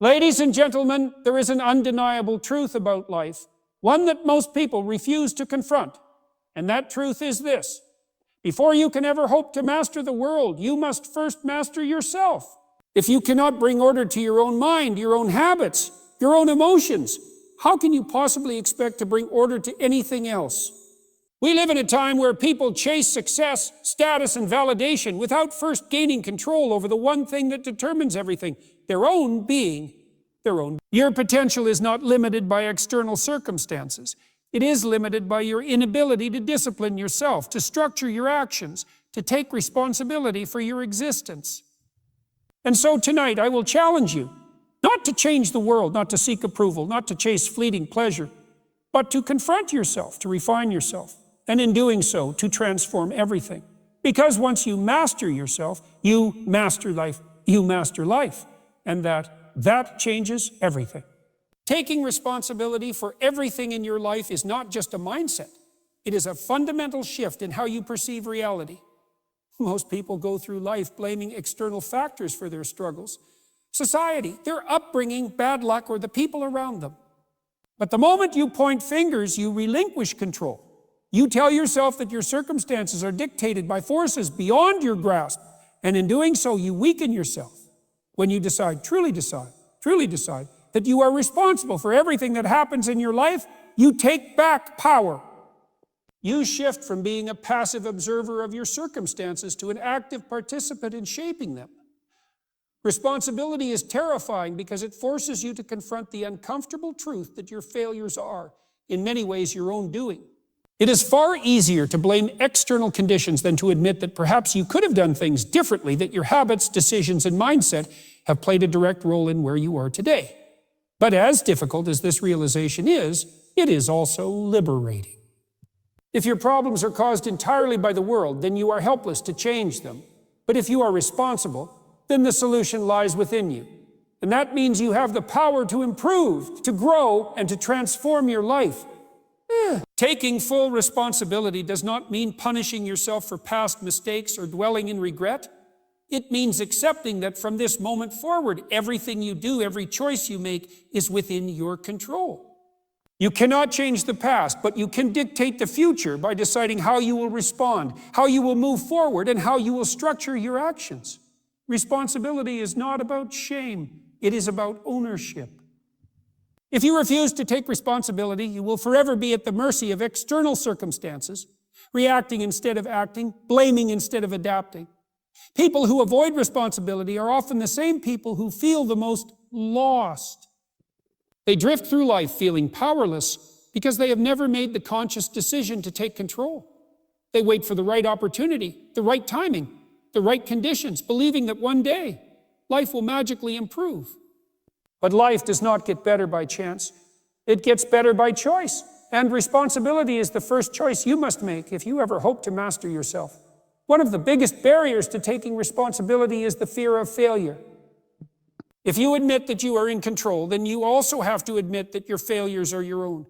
Ladies and gentlemen, there is an undeniable truth about life, one that most people refuse to confront. And that truth is this: before you can ever hope to master the world, you must first master yourself. If you cannot bring order to your own mind, your own habits, your own emotions, how can you possibly expect to bring order to anything else? We live in a time where people chase success, status, and validation without first gaining control over the one thing that determines everything: their own being, their own. Your potential is not limited by external circumstances. It is limited by your inability to discipline yourself, to structure your actions, to take responsibility for your existence. And so tonight I will challenge you not to change the world, not to seek approval, not to chase fleeting pleasure, but to confront yourself, to refine yourself, and in doing so, to transform everything. Because once you master yourself, you master life, and that changes everything. Taking responsibility for everything in your life is not just a mindset. It is a fundamental shift in how you perceive reality. Most people go through life blaming external factors for their struggles: society, their upbringing, bad luck, or the people around them. But the moment you point fingers, you relinquish control. You tell yourself that your circumstances are dictated by forces beyond your grasp, and in doing so, you weaken yourself. When you truly decide that you are responsible for everything that happens in your life, you take back power. You shift from being a passive observer of your circumstances to an active participant in shaping them. Responsibility is terrifying because it forces you to confront the uncomfortable truth that your failures are, in many ways, your own doing. It is far easier to blame external conditions than to admit that perhaps you could have done things differently, that your habits, decisions, and mindset have played a direct role in where you are today. But as difficult as this realization is, it is also liberating. If your problems are caused entirely by the world, then you are helpless to change them. But if you are responsible, then the solution lies within you. And that means you have the power to improve, to grow, and to transform your life. Taking full responsibility does not mean punishing yourself for past mistakes or dwelling in regret. It means accepting that from this moment forward, everything you do, every choice you make, is within your control. You cannot change the past, but you can dictate the future by deciding how you will respond, how you will move forward, and how you will structure your actions. Responsibility is not about shame. It is about ownership. If you refuse to take responsibility, you will forever be at the mercy of external circumstances, reacting instead of acting, blaming instead of adapting. People who avoid responsibility are often the same people who feel the most lost. They drift through life feeling powerless because they have never made the conscious decision to take control. They wait for the right opportunity, the right timing, the right conditions, believing that one day life will magically improve. But life does not get better by chance. It gets better by choice. And responsibility is the first choice you must make if you ever hope to master yourself. One of the biggest barriers to taking responsibility is the fear of failure. If you admit that you are in control, then you also have to admit that your failures are your own.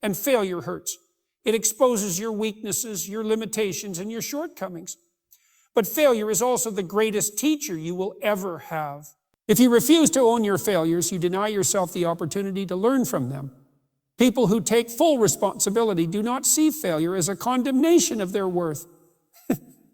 And failure hurts. It exposes your weaknesses, your limitations, and your shortcomings. But failure is also the greatest teacher you will ever have. If you refuse to own your failures, you deny yourself the opportunity to learn from them. People who take full responsibility do not see failure as a condemnation of their worth.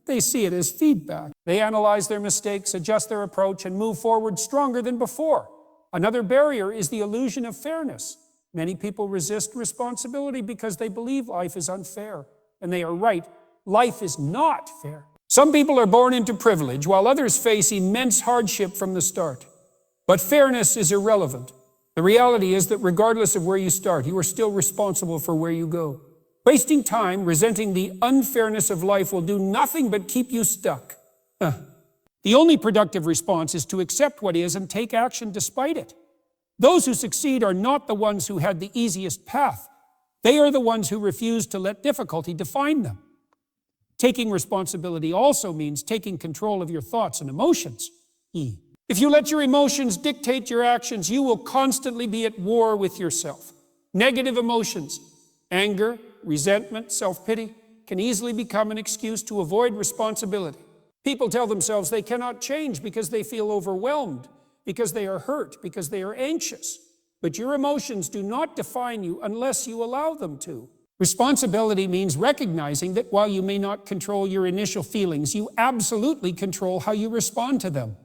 They see it as feedback. They analyze their mistakes, adjust their approach, and move forward stronger than before. Another barrier is the illusion of fairness. Many people resist responsibility because they believe life is unfair. And they are right. Life is not fair. Some people are born into privilege, while others face immense hardship from the start. But fairness is irrelevant. The reality is that regardless of where you start, you are still responsible for where you go. Wasting time, resenting the unfairness of life will do nothing but keep you stuck. The only productive response is to accept what is and take action despite it. Those who succeed are not the ones who had the easiest path. They are the ones who refuse to let difficulty define them. Taking responsibility also means taking control of your thoughts and emotions. If you let your emotions dictate your actions, you will constantly be at war with yourself. Negative emotions, anger, resentment, self-pity, can easily become an excuse to avoid responsibility. People tell themselves they cannot change because they feel overwhelmed. because they are hurt, because they are anxious. But your emotions do not define you unless you allow them to. Responsibility means recognizing that while you may not control your initial feelings, you absolutely control how you respond to them.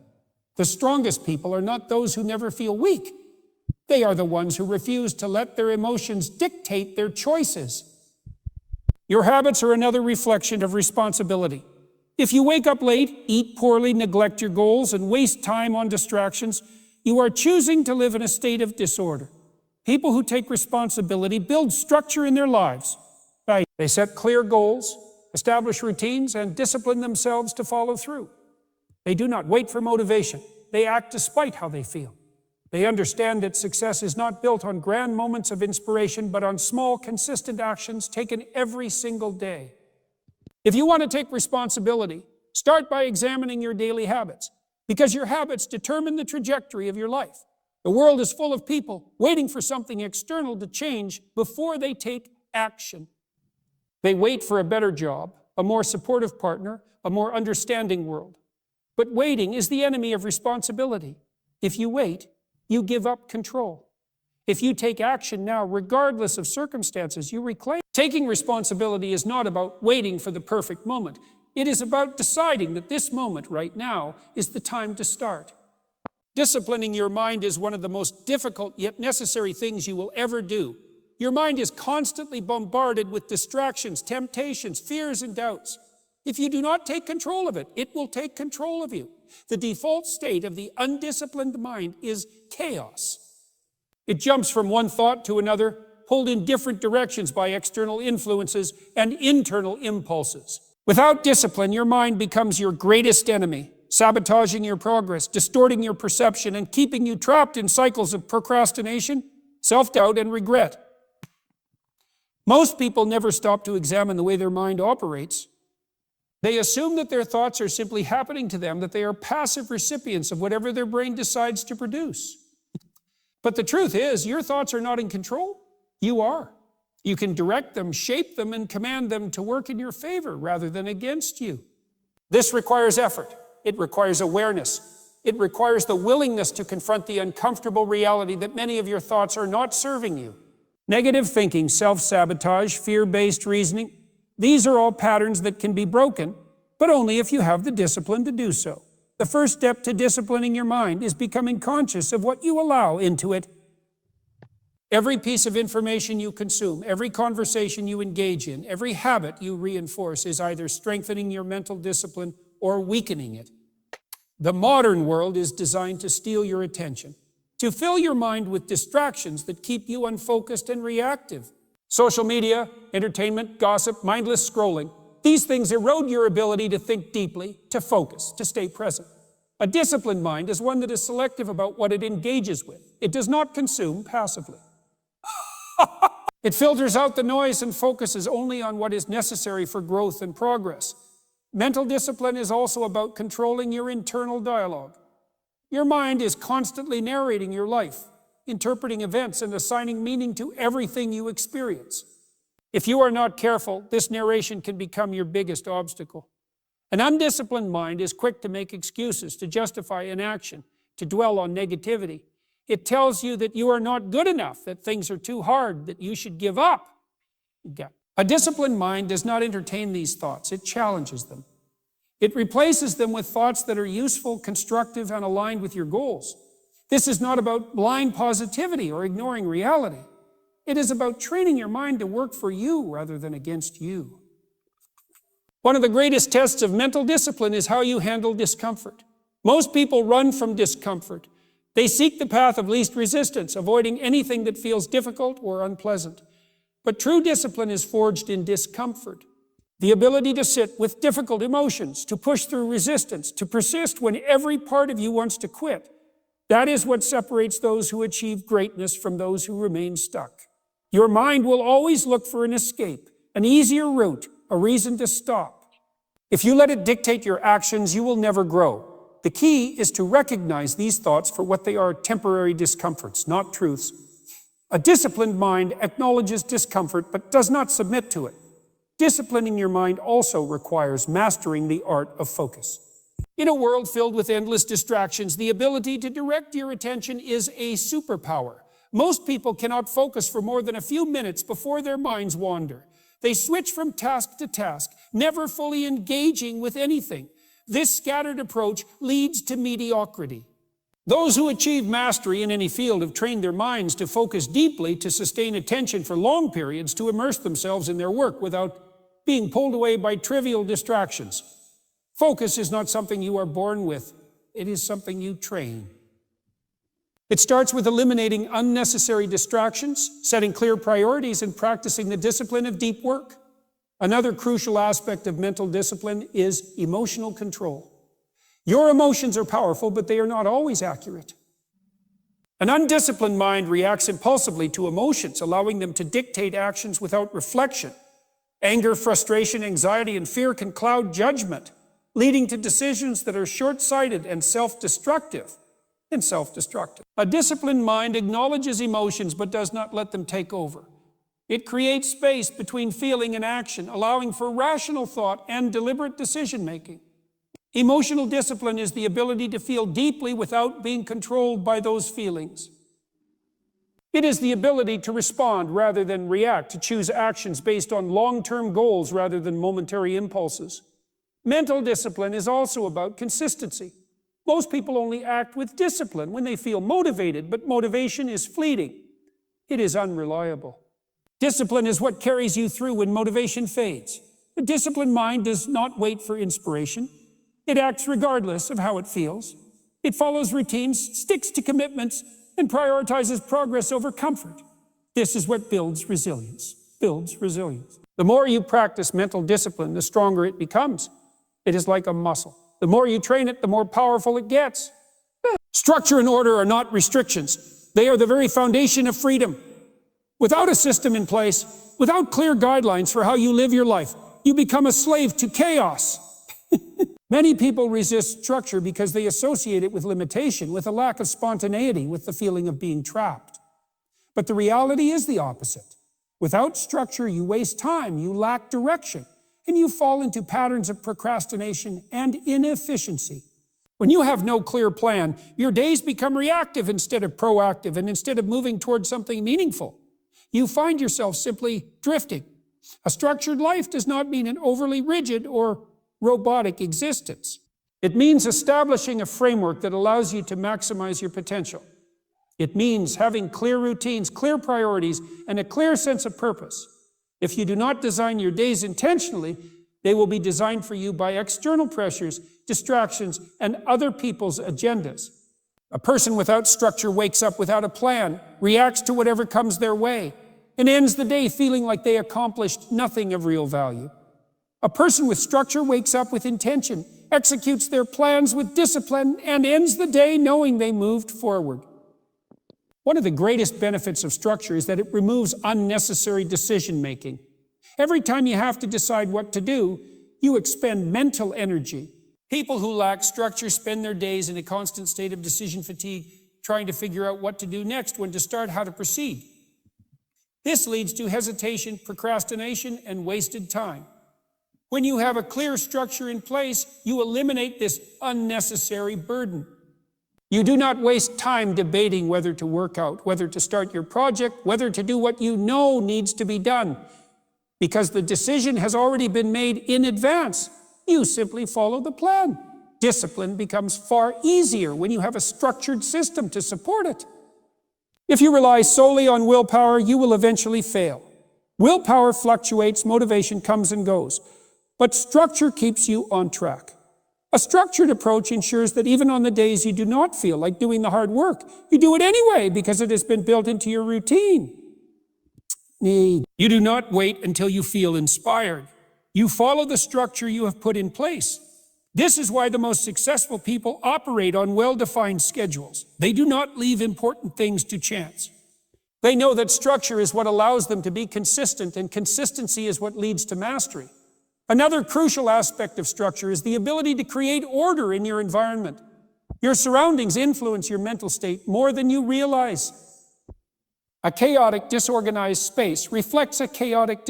The strongest people are not those who never feel weak. They are the ones who refuse to let their emotions dictate their choices. Your habits are another reflection of responsibility. If you wake up late, eat poorly, neglect your goals, and waste time on distractions, you are choosing to live in a state of disorder. People who take responsibility build structure in their lives. They set clear goals, establish routines, and discipline themselves to follow through. They do not wait for motivation. They act despite how they feel. They understand that success is not built on grand moments of inspiration, but on small, consistent actions taken every single day. If you want to take responsibility, start by examining your daily habits, because your habits determine the trajectory of your life. The world is full of people waiting for something external to change before they take action. They wait for a better job, a more supportive partner, a more understanding world. But waiting is the enemy of responsibility. If you wait, you give up control. If you take action now, regardless of circumstances, you reclaim. Taking responsibility is not about waiting for the perfect moment. It is about deciding that this moment right now is the time to start. Disciplining your mind is one of the most difficult yet necessary things you will ever do. Your mind is constantly bombarded with distractions, temptations, fears, and doubts. If you do not take control of it, it will take control of you. The default state of the undisciplined mind is chaos. It jumps from one thought to another, pulled in different directions by external influences and internal impulses. Without discipline, your mind becomes your greatest enemy, sabotaging your progress, distorting your perception, and keeping you trapped in cycles of procrastination, self-doubt, and regret. Most people never stop to examine the way their mind operates. They assume that their thoughts are simply happening to them, that they are passive recipients of whatever their brain decides to produce. But the truth is, your thoughts are not in control. You are. You can direct them, shape them, and command them to work in your favor rather than against you. This requires effort. It requires awareness. It requires the willingness to confront the uncomfortable reality that many of your thoughts are not serving you. Negative thinking, self-sabotage, fear-based reasoning, these are all patterns that can be broken, but only if you have the discipline to do so. The first step to disciplining your mind is becoming conscious of what you allow into it. Every piece of information you consume, every conversation you engage in, every habit you reinforce is either strengthening your mental discipline or weakening it. The modern world is designed to steal your attention, to fill your mind with distractions that keep you unfocused and reactive. Social media, entertainment, gossip, mindless scrolling, these things erode your ability to think deeply, to focus, to stay present. A disciplined mind is one that is selective about what it engages with. It does not consume passively. It filters out the noise and focuses only on what is necessary for growth and progress. Mental discipline is also about controlling your internal dialogue. Your mind is constantly narrating your life, interpreting events and assigning meaning to everything you experience. If you are not careful, this narration can become your biggest obstacle. An undisciplined mind is quick to make excuses, to justify inaction, to dwell on negativity. It tells you that you are not good enough, that things are too hard, that you should give up. A disciplined mind does not entertain these thoughts. It challenges them. It replaces them with thoughts that are useful, constructive, and aligned with your goals. This is not about blind positivity or ignoring reality. It is about training your mind to work for you rather than against you. One of the greatest tests of mental discipline is how you handle discomfort. Most people run from discomfort. They seek the path of least resistance, avoiding anything that feels difficult or unpleasant. But true discipline is forged in discomfort. The ability to sit with difficult emotions, to push through resistance, to persist when every part of you wants to quit. That is what separates those who achieve greatness from those who remain stuck. Your mind will always look for an escape, an easier route, a reason to stop. If you let it dictate your actions, you will never grow. The key is to recognize these thoughts for what they are: temporary discomforts, not truths. A disciplined mind acknowledges discomfort but does not submit to it. Disciplining your mind also requires mastering the art of focus. In a world filled with endless distractions, the ability to direct your attention is a superpower. Most people cannot focus for more than a few minutes before their minds wander. They switch from task to task, never fully engaging with anything. This scattered approach leads to mediocrity. Those who achieve mastery in any field have trained their minds to focus deeply, to sustain attention for long periods, to immerse themselves in their work without being pulled away by trivial distractions. Focus is not something you are born with. It is something you train. It starts with eliminating unnecessary distractions, setting clear priorities, and practicing the discipline of deep work. Another crucial aspect of mental discipline is emotional control. Your emotions are powerful, but they are not always accurate. An undisciplined mind reacts impulsively to emotions, allowing them to dictate actions without reflection. Anger, frustration, anxiety, and fear can cloud judgment, leading to decisions that are short-sighted and self-destructive. A disciplined mind acknowledges emotions but does not let them take over. It creates space between feeling and action, allowing for rational thought and deliberate decision-making. Emotional discipline is the ability to feel deeply without being controlled by those feelings. It is the ability to respond rather than react, to choose actions based on long-term goals rather than momentary impulses. Mental discipline is also about consistency. Most people only act with discipline when they feel motivated, but motivation is fleeting. It is unreliable. Discipline is what carries you through when motivation fades. A disciplined mind does not wait for inspiration. It acts regardless of how it feels. It follows routines, sticks to commitments, and prioritizes progress over comfort. This is what builds resilience. The more you practice mental discipline, the stronger it becomes. It is like a muscle. The more you train it, the more powerful it gets. Structure and order are not restrictions. They are the very foundation of freedom. Without a system in place, without clear guidelines for how you live your life, you become a slave to chaos. Many people resist structure because they associate it with limitation, with a lack of spontaneity, with the feeling of being trapped. But the reality is the opposite. Without structure, you waste time, you lack direction, and you fall into patterns of procrastination and inefficiency. When you have no clear plan, your days become reactive instead of proactive, and instead of moving towards something meaningful, you find yourself simply drifting. A structured life does not mean an overly rigid or robotic existence. It means establishing a framework that allows you to maximize your potential. It means having clear routines, clear priorities, and a clear sense of purpose. If you do not design your days intentionally, they will be designed for you by external pressures, distractions, and other people's agendas. A person without structure wakes up without a plan, reacts to whatever comes their way, and ends the day feeling like they accomplished nothing of real value. A person with structure wakes up with intention, executes their plans with discipline, and ends the day knowing they moved forward. One of the greatest benefits of structure is that it removes unnecessary decision-making. Every time you have to decide what to do, you expend mental energy. People who lack structure spend their days in a constant state of decision fatigue, trying to figure out what to do next, when to start, how to proceed. This leads to hesitation, procrastination, and wasted time. When you have a clear structure in place, you eliminate this unnecessary burden. You do not waste time debating whether to work out, whether to start your project, whether to do what you know needs to be done, because the decision has already been made in advance. You simply follow the plan. Discipline becomes far easier when you have a structured system to support it. If you rely solely on willpower, you will eventually fail. Willpower fluctuates, motivation comes and goes. But structure keeps you on track. A structured approach ensures that even on the days you do not feel like doing the hard work, you do it anyway because it has been built into your routine. You do not wait until you feel inspired. You follow the structure you have put in place. This is why the most successful people operate on well-defined schedules. They do not leave important things to chance. They know that structure is what allows them to be consistent, and consistency is what leads to mastery. Another crucial aspect of structure is the ability to create order in your environment. Your surroundings influence your mental state more than you realize. A chaotic, disorganized space reflects a chaotic,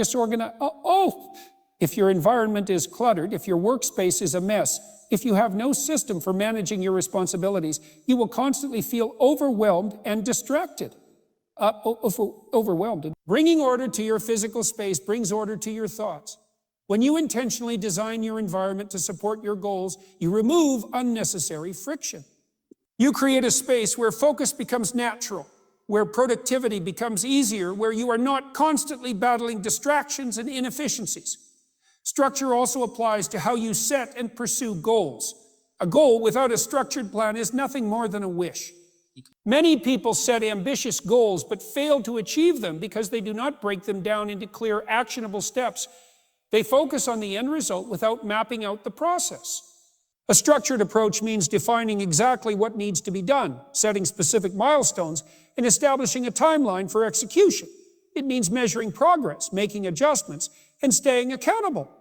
If your environment is cluttered, if your workspace is a mess, if you have no system for managing your responsibilities, you will constantly feel overwhelmed and distracted. Overwhelmed. Bringing order to your physical space brings order to your thoughts. When you intentionally design your environment to support your goals, you remove unnecessary friction. You create a space where focus becomes natural, where productivity becomes easier, where you are not constantly battling distractions and inefficiencies. Structure also applies to how you set and pursue goals. A goal without a structured plan is nothing more than a wish. Many people set ambitious goals but fail to achieve them because they do not break them down into clear, actionable steps. They focus on the end result without mapping out the process. A structured approach means defining exactly what needs to be done, setting specific milestones, and establishing a timeline for execution. It means measuring progress, making adjustments, and staying accountable.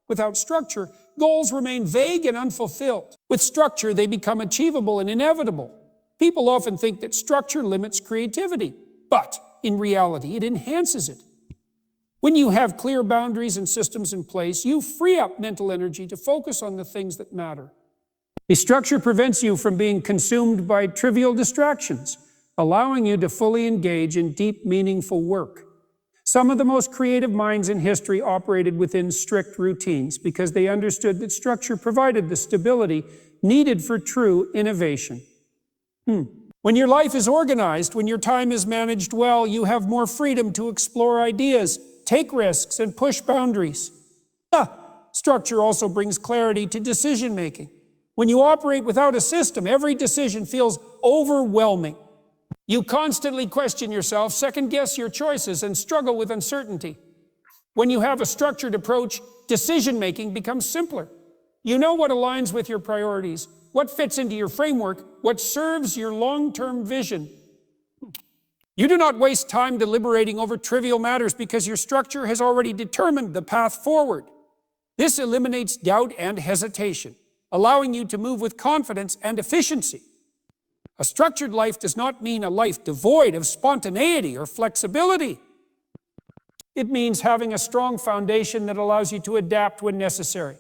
Without structure, goals remain vague and unfulfilled. With structure, they become achievable and inevitable. People often think that structure limits creativity, but in reality, it enhances it. When you have clear boundaries and systems in place, you free up mental energy to focus on the things that matter. The structure prevents you from being consumed by trivial distractions, allowing you to fully engage in deep, meaningful work. Some of the most creative minds in history operated within strict routines because they understood that structure provided the stability needed for true innovation. When your life is organized, when your time is managed well, you have more freedom to explore ideas, take risks, and push boundaries. Structure also brings clarity to decision-making. When you operate without a system, every decision feels overwhelming. You constantly question yourself, second-guess your choices, and struggle with uncertainty. When you have a structured approach, decision-making becomes simpler. You know what aligns with your priorities, what fits into your framework, what serves your long-term vision. You do not waste time deliberating over trivial matters because your structure has already determined the path forward. This eliminates doubt and hesitation, allowing you to move with confidence and efficiency. A structured life does not mean a life devoid of spontaneity or flexibility. It means having a strong foundation that allows you to adapt when necessary.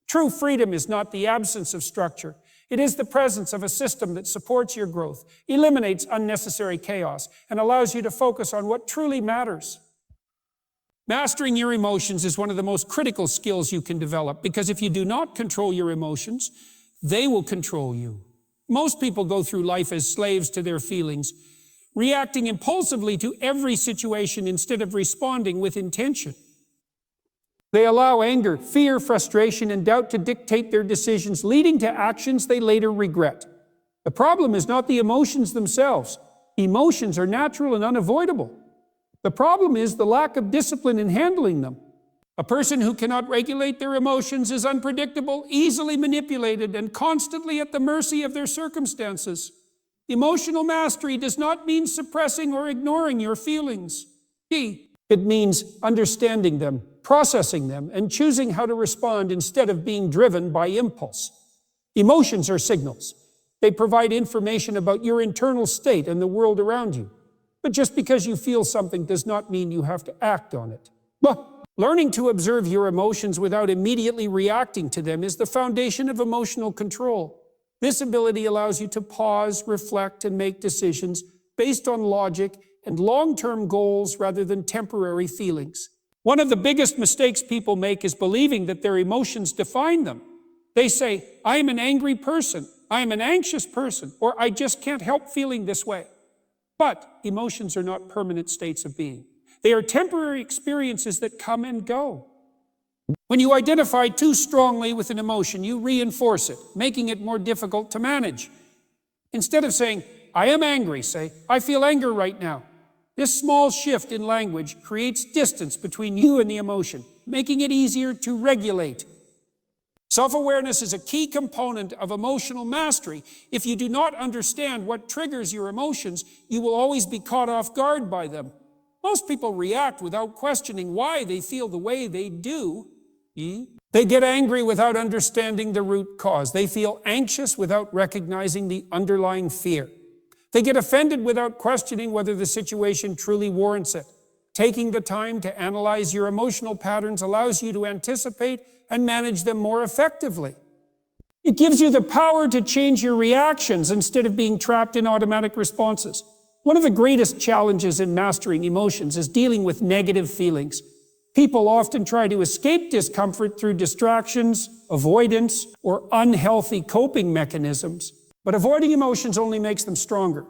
True freedom is not the absence of structure. It is the presence of a system that supports your growth, eliminates unnecessary chaos, and allows you to focus on what truly matters. Mastering your emotions is one of the most critical skills you can develop because if you do not control your emotions, they will control you. Most people go through life as slaves to their feelings, reacting impulsively to every situation instead of responding with intention. They allow anger, fear, frustration, and doubt to dictate their decisions, leading to actions they later regret. The problem is not the emotions themselves. Emotions are natural and unavoidable. The problem is the lack of discipline in handling them. A person who cannot regulate their emotions is unpredictable, easily manipulated, and constantly at the mercy of their circumstances. Emotional mastery does not mean suppressing or ignoring your feelings. It means understanding them, processing them, and choosing how to respond instead of being driven by impulse. Emotions are signals. They provide information about your internal state and the world around you. But just because you feel something does not mean you have to act on it. Learning to observe your emotions without immediately reacting to them is the foundation of emotional control. This ability allows you to pause, reflect, and make decisions based on logic and long-term goals rather than temporary feelings. One of the biggest mistakes people make is believing that their emotions define them. They say, I am an angry person, I am an anxious person, or I just can't help feeling this way. But emotions are not permanent states of being. They are temporary experiences that come and go. When you identify too strongly with an emotion, you reinforce it, making it more difficult to manage. Instead of saying, I am angry, say, I feel anger right now. This small shift in language creates distance between you and the emotion, making it easier to regulate. Self-awareness is a key component of emotional mastery. If you do not understand what triggers your emotions, you will always be caught off guard by them. Most people react without questioning why they feel the way they do. They get angry without understanding the root cause. They feel anxious without recognizing the underlying fear. They get offended without questioning whether the situation truly warrants it. Taking the time to analyze your emotional patterns allows you to anticipate and manage them more effectively. It gives you the power to change your reactions instead of being trapped in automatic responses. One of the greatest challenges in mastering emotions is dealing with negative feelings. People often try to escape discomfort through distractions, avoidance, or unhealthy coping mechanisms. But avoiding emotions only makes them stronger.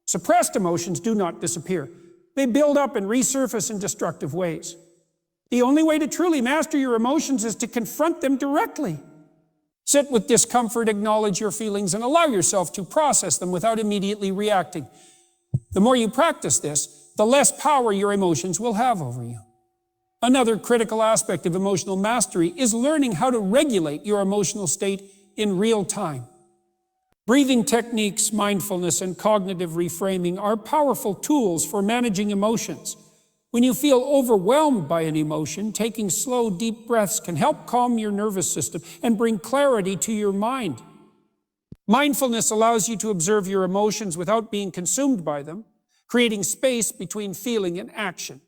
Suppressed emotions do not disappear. They build up and resurface in destructive ways. The only way to truly master your emotions is to confront them directly. Sit with discomfort, acknowledge your feelings, and allow yourself to process them without immediately reacting. The more you practice this, the less power your emotions will have over you. Another critical aspect of emotional mastery is learning how to regulate your emotional state in real time. Breathing techniques, mindfulness, and cognitive reframing are powerful tools for managing emotions. When you feel overwhelmed by an emotion, taking slow, deep breaths can help calm your nervous system and bring clarity to your mind. Mindfulness allows you to observe your emotions without being consumed by them, creating space between feeling and action.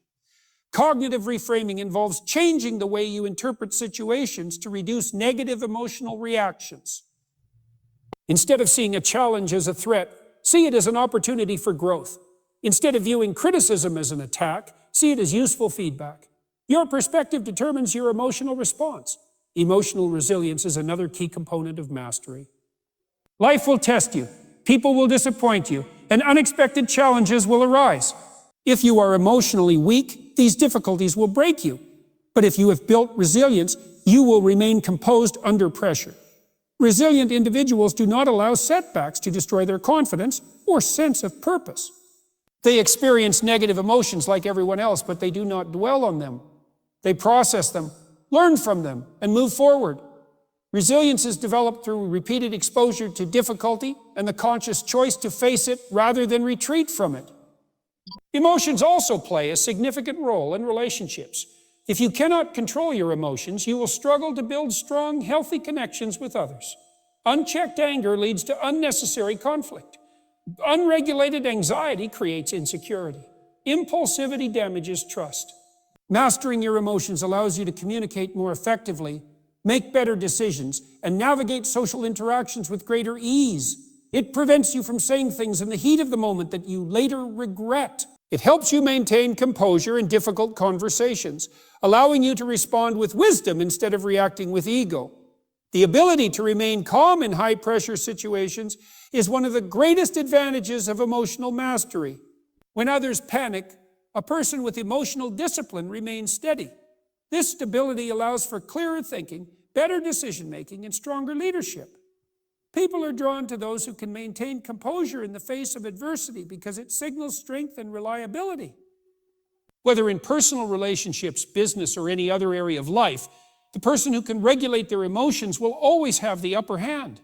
Cognitive reframing involves changing the way you interpret situations to reduce negative emotional reactions. Instead of seeing a challenge as a threat, see it as an opportunity for growth. Instead of viewing criticism as an attack, see it as useful feedback. Your perspective determines your emotional response. Emotional resilience is another key component of mastery. Life will test you, people will disappoint you, and unexpected challenges will arise. If you are emotionally weak, these difficulties will break you. But if you have built resilience, you will remain composed under pressure. Resilient individuals do not allow setbacks to destroy their confidence or sense of purpose. They experience negative emotions like everyone else, but they do not dwell on them. They process them, learn from them, and move forward. Resilience is developed through repeated exposure to difficulty and the conscious choice to face it rather than retreat from it. Emotions also play a significant role in relationships. If you cannot control your emotions, you will struggle to build strong, healthy connections with others. Unchecked anger leads to unnecessary conflict. Unregulated anxiety creates insecurity. Impulsivity damages trust. Mastering your emotions allows you to communicate more effectively, make better decisions, and navigate social interactions with greater ease. It prevents you from saying things in the heat of the moment that you later regret. It helps you maintain composure in difficult conversations, allowing you to respond with wisdom instead of reacting with ego. The ability to remain calm in high-pressure situations is one of the greatest advantages of emotional mastery. When others panic, a person with emotional discipline remains steady. This stability allows for clearer thinking, better decision-making, and stronger leadership. People are drawn to those who can maintain composure in the face of adversity because it signals strength and reliability. Whether in personal relationships, business, or any other area of life, the person who can regulate their emotions will always have the upper hand.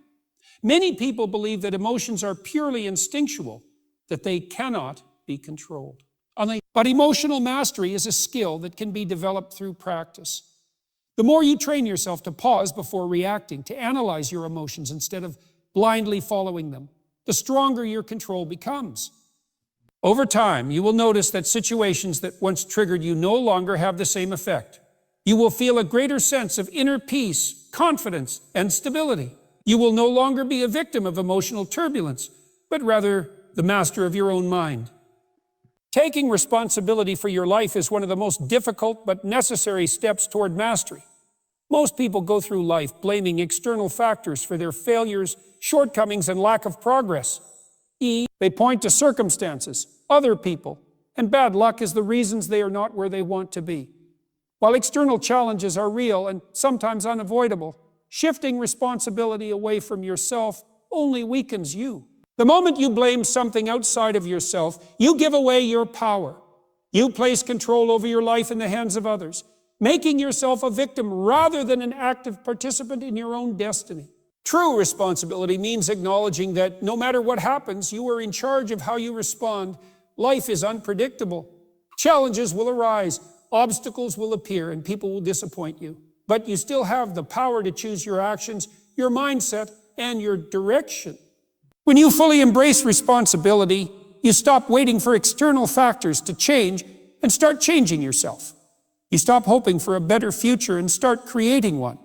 Many people believe that emotions are purely instinctual, that they cannot be controlled. But emotional mastery is a skill that can be developed through practice. The more you train yourself to pause before reacting, to analyze your emotions instead of blindly following them, the stronger your control becomes. Over time, you will notice that situations that once triggered you no longer have the same effect. You will feel a greater sense of inner peace, confidence, and stability. You will no longer be a victim of emotional turbulence, but rather the master of your own mind. Taking responsibility for your life is one of the most difficult but necessary steps toward mastery. Most people go through life blaming external factors for their failures, shortcomings, and lack of progress. They point to circumstances, other people, and bad luck as the reasons they are not where they want to be. While external challenges are real and sometimes unavoidable, shifting responsibility away from yourself only weakens you. The moment you blame something outside of yourself, you give away your power. You place control over your life in the hands of others, making yourself a victim rather than an active participant in your own destiny. True responsibility means acknowledging that no matter what happens, you are in charge of how you respond. Life is unpredictable. Challenges will arise, obstacles will appear, and people will disappoint you. But you still have the power to choose your actions, your mindset, and your direction. When you fully embrace responsibility, you stop waiting for external factors to change and start changing yourself. You stop hoping for a better future and start creating one.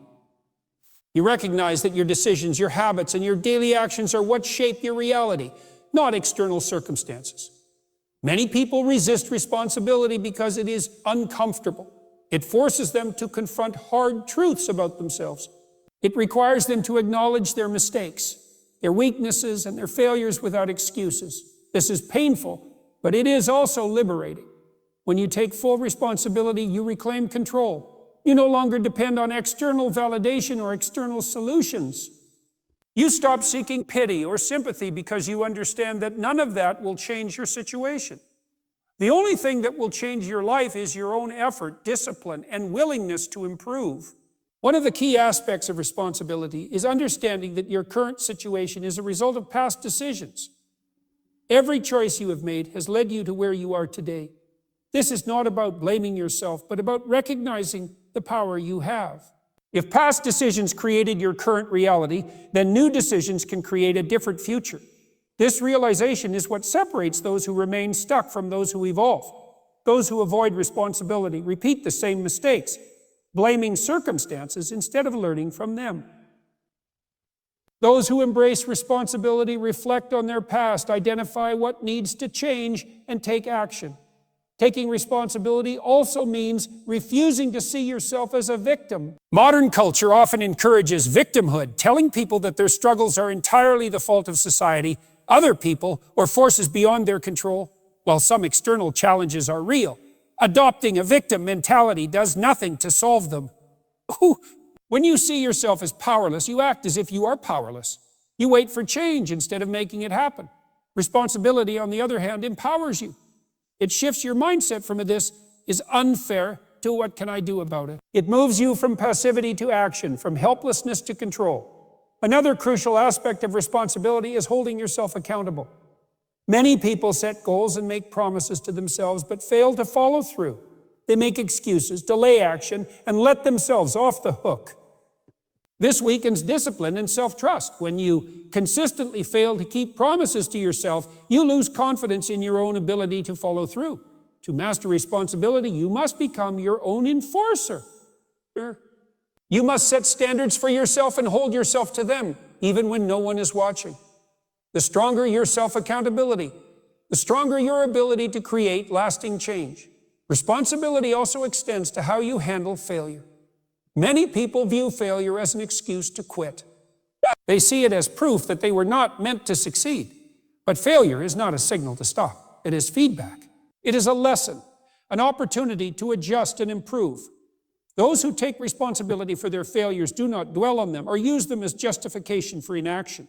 You recognize that your decisions, your habits, and your daily actions are what shape your reality, not external circumstances. Many people resist responsibility because it is uncomfortable. It forces them to confront hard truths about themselves. It requires them to acknowledge their mistakes, their weaknesses, and their failures without excuses. This is painful, but it is also liberating. When you take full responsibility, you reclaim control. You no longer depend on external validation or external solutions. You stop seeking pity or sympathy because you understand that none of that will change your situation. The only thing that will change your life is your own effort, discipline, and willingness to improve. One of the key aspects of responsibility is understanding that your current situation is a result of past decisions. Every choice you have made has led you to where you are today. This is not about blaming yourself, but about recognizing the power you have. If past decisions created your current reality, then new decisions can create a different future. This realization is what separates those who remain stuck from those who evolve. Those who avoid responsibility repeat the same mistakes, blaming circumstances instead of learning from them. Those who embrace responsibility reflect on their past, identify what needs to change, and take action. Taking responsibility also means refusing to see yourself as a victim. Modern culture often encourages victimhood, telling people that their struggles are entirely the fault of society, other people, or forces beyond their control, while some external challenges are real. Adopting a victim mentality does nothing to solve them. When you see yourself as powerless, you act as if you are powerless. You wait for change instead of making it happen. Responsibility, on the other hand, empowers you. It shifts your mindset from "this is unfair" to "what can I do about it?" It moves you from passivity to action, from helplessness to control. Another crucial aspect of responsibility is holding yourself accountable. Many people set goals and make promises to themselves, but fail to follow through. They make excuses, delay action, and let themselves off the hook. This weakens discipline and self-trust. When you consistently fail to keep promises to yourself, you lose confidence in your own ability to follow through. To master responsibility, you must become your own enforcer. You must set standards for yourself and hold yourself to them, even when no one is watching. The stronger your self-accountability, the stronger your ability to create lasting change. Responsibility also extends to how you handle failure. Many people view failure as an excuse to quit. They see it as proof that they were not meant to succeed. But failure is not a signal to stop. It is feedback. It is a lesson, an opportunity to adjust and improve. Those who take responsibility for their failures do not dwell on them or use them as justification for inaction.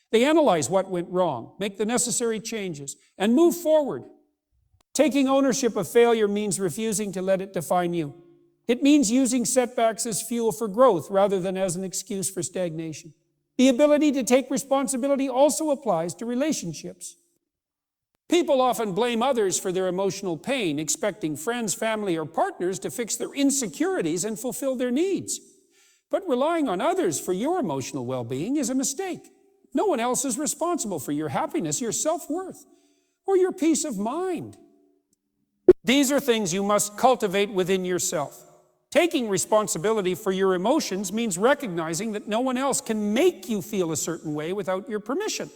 They analyze what went wrong, make the necessary changes, and move forward. Taking ownership of failure means refusing to let it define you. It means using setbacks as fuel for growth rather than as an excuse for stagnation. The ability to take responsibility also applies to relationships. People often blame others for their emotional pain, expecting friends, family, or partners to fix their insecurities and fulfill their needs. But relying on others for your emotional well-being is a mistake. No one else is responsible for your happiness, your self-worth, or your peace of mind. These are things you must cultivate within yourself. Taking responsibility for your emotions means recognizing that no one else can make you feel a certain way without your permission.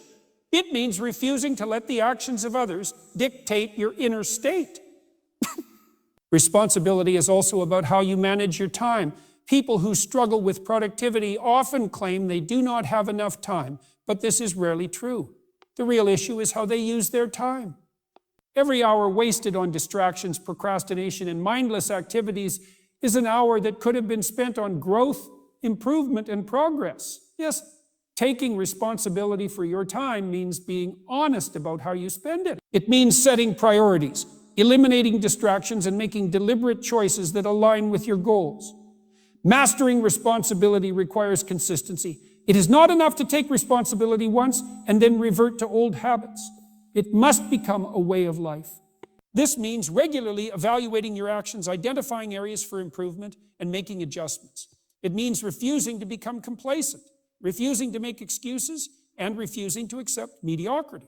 It means refusing to let the actions of others dictate your inner state. Responsibility is also about how you manage your time. People who struggle with productivity often claim they do not have enough time, but this is rarely true. The real issue is how they use their time. Every hour wasted on distractions, procrastination, and mindless activities is an hour that could have been spent on growth, improvement, and progress. Yes, taking responsibility for your time means being honest about how you spend it. It means setting priorities, eliminating distractions, and making deliberate choices that align with your goals. Mastering responsibility requires consistency. It is not enough to take responsibility once and then revert to old habits. It must become a way of life. This means regularly evaluating your actions, identifying areas for improvement, and making adjustments. It means refusing to become complacent, refusing to make excuses, and refusing to accept mediocrity.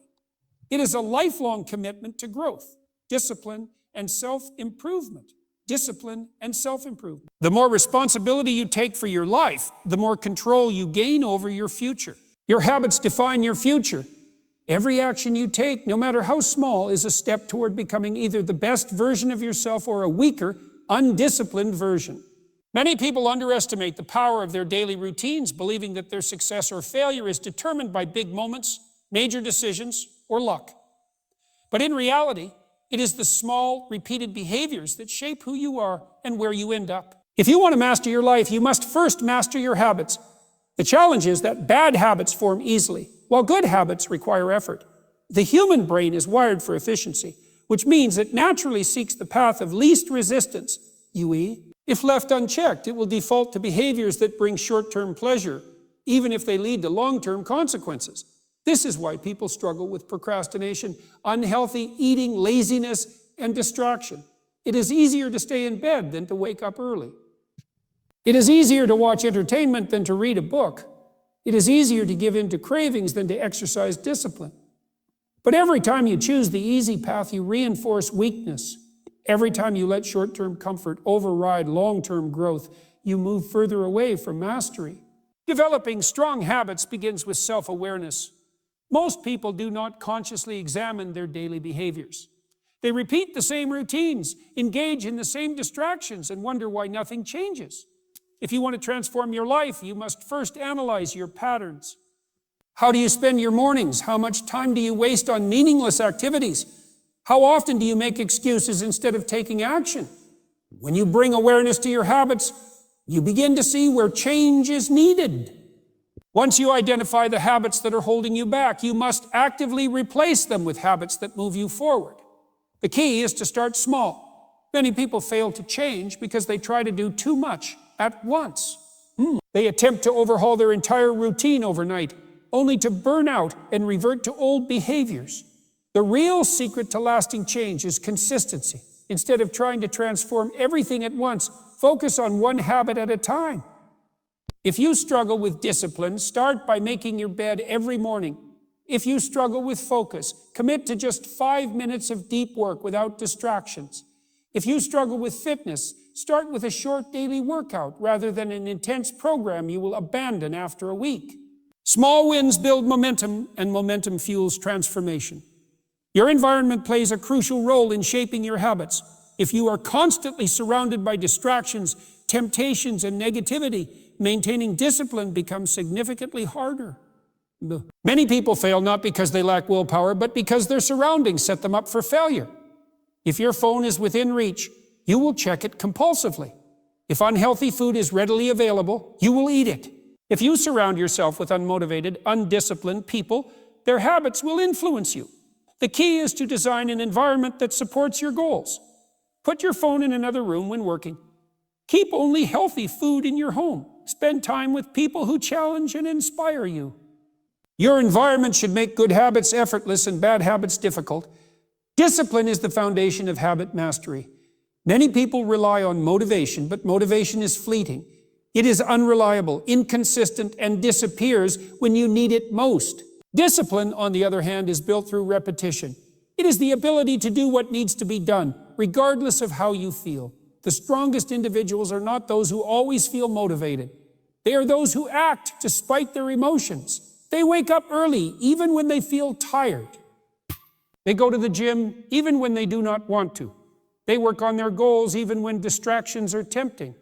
It is a lifelong commitment to growth, discipline, and self-improvement. Discipline and self-improvement. The more responsibility you take for your life, the more control you gain over your future. Your habits define your future. Every action you take, no matter how small, is a step toward becoming either the best version of yourself or a weaker, undisciplined version. Many people underestimate the power of their daily routines, believing that their success or failure is determined by big moments, major decisions, or luck. But in reality, it is the small, repeated behaviors that shape who you are and where you end up. If you want to master your life, you must first master your habits. The challenge is that bad habits form easily, while good habits require effort. The human brain is wired for efficiency, which means it naturally seeks the path of least resistance, UE. If left unchecked, it will default to behaviors that bring short-term pleasure, even if they lead to long-term consequences. This is why people struggle with procrastination, unhealthy eating, laziness, and distraction. It is easier to stay in bed than to wake up early. It is easier to watch entertainment than to read a book. It is easier to give in to cravings than to exercise discipline. But every time you choose the easy path, you reinforce weakness. Every time you let short-term comfort override long-term growth, you move further away from mastery. Developing strong habits begins with self-awareness. Most people do not consciously examine their daily behaviors. They repeat the same routines, engage in the same distractions, and wonder why nothing changes. If you want to transform your life, you must first analyze your patterns. How do you spend your mornings? How much time do you waste on meaningless activities? How often do you make excuses instead of taking action? When you bring awareness to your habits, you begin to see where change is needed. Once you identify the habits that are holding you back, you must actively replace them with habits that move you forward. The key is to start small. Many people fail to change because they try to do too much at once. They attempt to overhaul their entire routine overnight, only to burn out and revert to old behaviors. The real secret to lasting change is consistency. Instead of trying to transform everything at once, focus on one habit at a time. If you struggle with discipline, start by making your bed every morning. If you struggle with focus, commit to just 5 minutes of deep work without distractions. If you struggle with fitness, start with a short daily workout rather than an intense program you will abandon after a week. Small wins build momentum, and momentum fuels transformation. Your environment plays a crucial role in shaping your habits. If you are constantly surrounded by distractions, temptations, and negativity, maintaining discipline becomes significantly harder. Many people fail not because they lack willpower, but because their surroundings set them up for failure. If your phone is within reach, you will check it compulsively. If unhealthy food is readily available, you will eat it. If you surround yourself with unmotivated, undisciplined people, their habits will influence you. The key is to design an environment that supports your goals. Put your phone in another room when working. Keep only healthy food in your home. Spend time with people who challenge and inspire you. Your environment should make good habits effortless and bad habits difficult. Discipline is the foundation of habit mastery. Many people rely on motivation, but motivation is fleeting. It is unreliable, inconsistent, and disappears when you need it most. Discipline, on the other hand, is built through repetition. It is the ability to do what needs to be done, regardless of how you feel. The strongest individuals are not those who always feel motivated. They are those who act despite their emotions. They wake up early, even when they feel tired. They go to the gym, even when they do not want to. They work on their goals, even when distractions are tempting.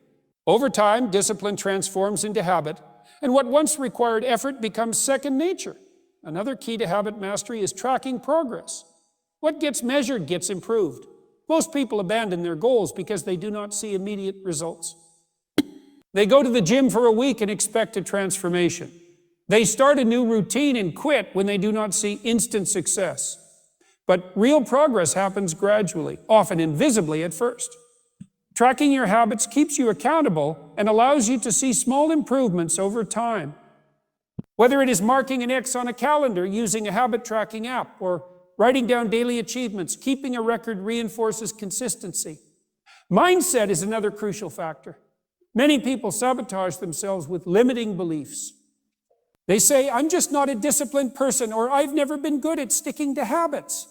Over time, discipline transforms into habit, and what once required effort becomes second nature. Another key to habit mastery is tracking progress. What gets measured gets improved. Most people abandon their goals because they do not see immediate results. They go to the gym for a week and expect a transformation. They start a new routine and quit when they do not see instant success. But real progress happens gradually, often invisibly at first. Tracking your habits keeps you accountable and allows you to see small improvements over time. Whether it is marking an X on a calendar, using a habit tracking app, or writing down daily achievements, keeping a record reinforces consistency. Mindset is another crucial factor. Many people sabotage themselves with limiting beliefs. They say, I'm just not a disciplined person, or I've never been good at sticking to habits.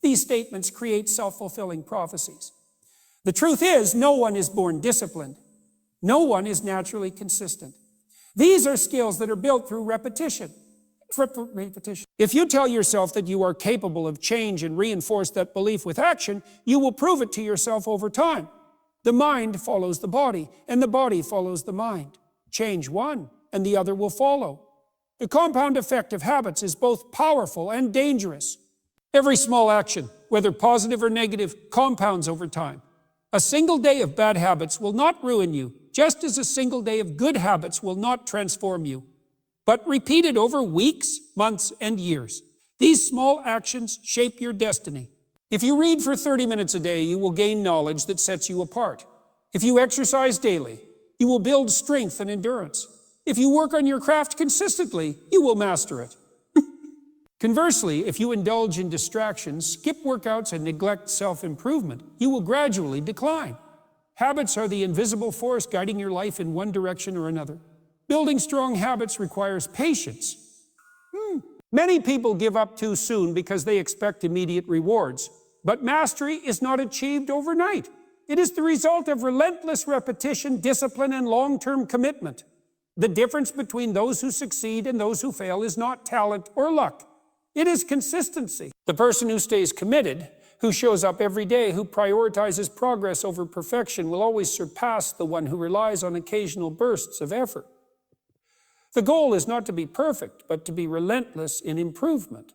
These statements create self-fulfilling prophecies. The truth is, no one is born disciplined. No one is naturally consistent. These are skills that are built through repetition. If you tell yourself that you are capable of change and reinforce that belief with action, you will prove it to yourself over time. The mind follows the body, and the body follows the mind. Change one, and the other will follow. The compound effect of habits is both powerful and dangerous. Every small action, whether positive or negative, compounds over time. A single day of bad habits will not ruin you, just as a single day of good habits will not transform you, but repeated over weeks, months, and years. These small actions shape your destiny. If you read for 30 minutes a day, you will gain knowledge that sets you apart. If you exercise daily, you will build strength and endurance. If you work on your craft consistently, you will master it. Conversely, if you indulge in distractions, skip workouts, and neglect self-improvement, you will gradually decline. Habits are the invisible force guiding your life in one direction or another. Building strong habits requires patience. Many people give up too soon because they expect immediate rewards. But mastery is not achieved overnight. It is the result of relentless repetition, discipline, and long-term commitment. The difference between those who succeed and those who fail is not talent or luck. It is consistency. The person who stays committed, who shows up every day, who prioritizes progress over perfection, will always surpass the one who relies on occasional bursts of effort. The goal is not to be perfect, but to be relentless in improvement.